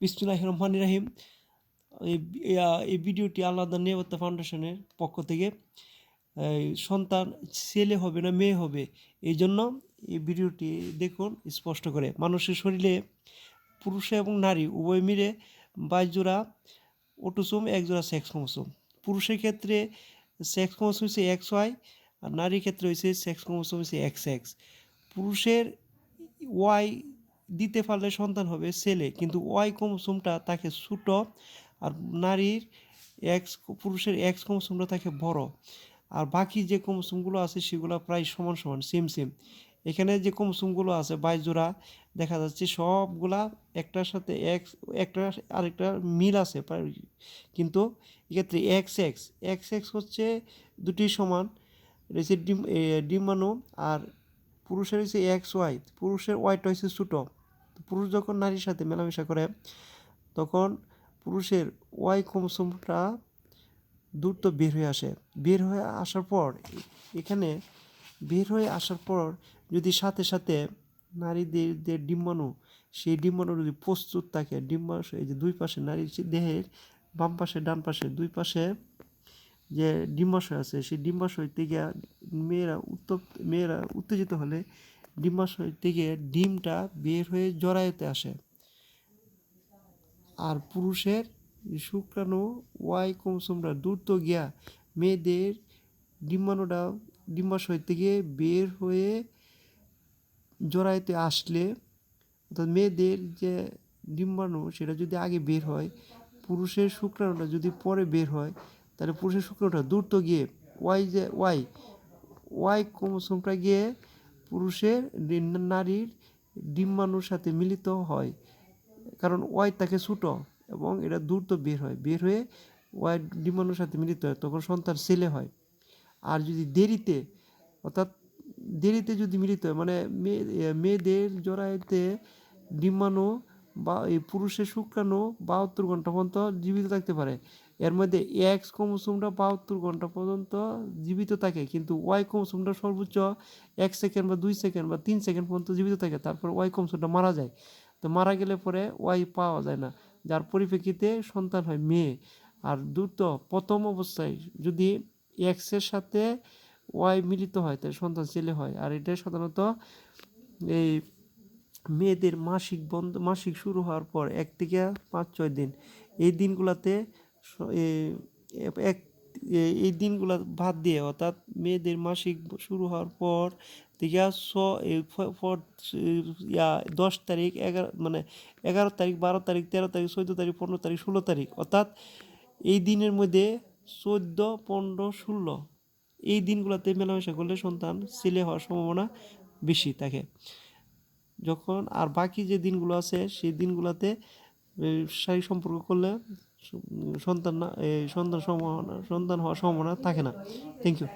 বিসমিল্লাহির রহমানির রহিম। এই এই ভিডিওটি আল্লাহ নিরাপত্তা ফাউন্ডেশনের পক্ষ থেকে সন্তান ছেলে হবে না মেয়ে হবে, এই জন্য এই ভিডিওটি দেখুন স্পষ্ট করে। মানুষের শরীরে পুরুষ এবং নারী উভয় মিলে 22 জোড়া অটোসোম, 1 জোড়া সেক্স ক্রোমোসোম। পুরুষের ক্ষেত্রে সেক্স ক্রোমোসোম হচ্ছে XY, আর নারীর ক্ষেত্রে হচ্ছে সেক্স ক্রোমোসোম হচ্ছে XX। পুরুষের ওয়াই দিতে পারলে সন্তান হবে ছেলে, কিন্তু ওয়াই ক্রোমোসোমটা তাকে ছোট, আর নারীর পুরুষের এক্স ক্রোমোসোমটা থাকে বড়। আর বাকি যে ক্রোমোসোমগুলো আছে সেগুলো প্রায় সমান সমান, সেম। এখানে যে ক্রোমোসোমগুলো আছে 22 জোড়া দেখা যাচ্ছে, সবগুলা একটার সাথে একটা আরেকটা মিল আছে প্রায়, কিন্তু এক্ষেত্রে এক্স হচ্ছে দুটি সমান, এটা হচ্ছে ডিম্বাণু। আর পুরুষের হচ্ছে XY, পুরুষের ওয়াইটা হচ্ছে ছোটো। পুরুষ যখন নারীর সাথে মেলামেশা করে তখন পুরুষের ওয়াই ক্রোমোসোমটা দ্রুত বের হয়ে আসার পর এখানে বের হয়ে আসার পর যদি সাথে সাথে নারীদের যে ডিম্বাণু, সেই ডিম্বাণু যদি প্রস্তুত থাকে, ডিম্বাশয় এই যে দুই পাশে নারীর দেহের বাম পাশে ডান পাশে দুই পাশে যে ডিম্বাশয় আছে, সেই ডিম্বাশয় থেকে মেয়েরা উত্তেজিত হলে ডিম্বাশয় থেকে ডিমটা বের হয়ে জরায়ুতে আসে। আর পুরুষের শুক্রাণু ওয়াই ক্রোমোসোমটা দ্রুত গিয়া মেয়েদের ডিম্বাশয় থেকে বের হয়ে জরায়ুতে আসলে, অর্থাৎ মেয়েদের যে ডিম্বাণু সেটা যদি আগে বের হয়, পুরুষের শুক্রাণুটা যদি পরে বের হয়, তাহলে পুরুষের শুক্রাণুটা দ্রুত গিয়ে ওয়াই ক্রোমোসোমটা গিয়ে পুরুষের নারীর ডিম্বাণুর সাথে মিলিত হয়, কারণ ওয়াই তাকে ছোটো এবং এটা দ্রুত বের হয়ে ওয়াই ডিম্বাণুর সাথে মিলিত হয়, তখন সন্তান ছেলে হয়। আর যদি দেরিতে যদি মিলিত হয়, মানে মেয়েদের জরায়ুতে ডিম্বাণু বা এই পুরুষের শুক্রাণু 72 ঘন্টা পর্যন্ত জীবিত থাকতে পারে। এর মধ্যে এক্স ক্রোমোসোমটা 72 ঘন্টা পর্যন্ত জীবিত থাকে, কিন্তু ওয়াই ক্রোমোসোমটা সর্বোচ্চ 1 সেকেন্ড বা 2 সেকেন্ড বা 3 সেকেন্ড পর্যন্ত জীবিত থাকে, তারপর ওয়াই ক্রোমোসোমটা মারা যায়। তো মারা গেলে পরে ওয়াই পাওয়া যায় না, যার পরিপ্রেক্ষিতে সন্তান হয় মেয়ে। আর দ্রুত প্রথম অবস্থায় যদি এক্সের সাথে ওয়াই মিলিত হয় তাহলে সন্তান ছেলে হয়। আর এটা সাধারণত এই মেয়েদের মাসিক শুরু হওয়ার পর 1 থেকে 5-6 দিন, এই দিনগুলোতে এই দিনগুলো বাদ দিয়ে, অর্থাৎ মেয়েদের মাসিক শুরু হওয়ার পর থেকে 10 তারিখ, 11 তারিখ, 12 তারিখ, 13 তারিখ, 14 তারিখ, 15 তারিখ, 16 তারিখ, অর্থাৎ এই দিনের মধ্যে 14, 15, 16 এই দিনগুলোতে মেলামেশা করলে সন্তান ছেলে হওয়ার সম্ভাবনা বেশি থাকে। যখন আর বাকি যে দিনগুলো আছে সেই দিনগুলোতে শারীরিক সম্পর্ক করলে সন্তান হওয়ার সম্ভাবনা থাকে না। Thank you.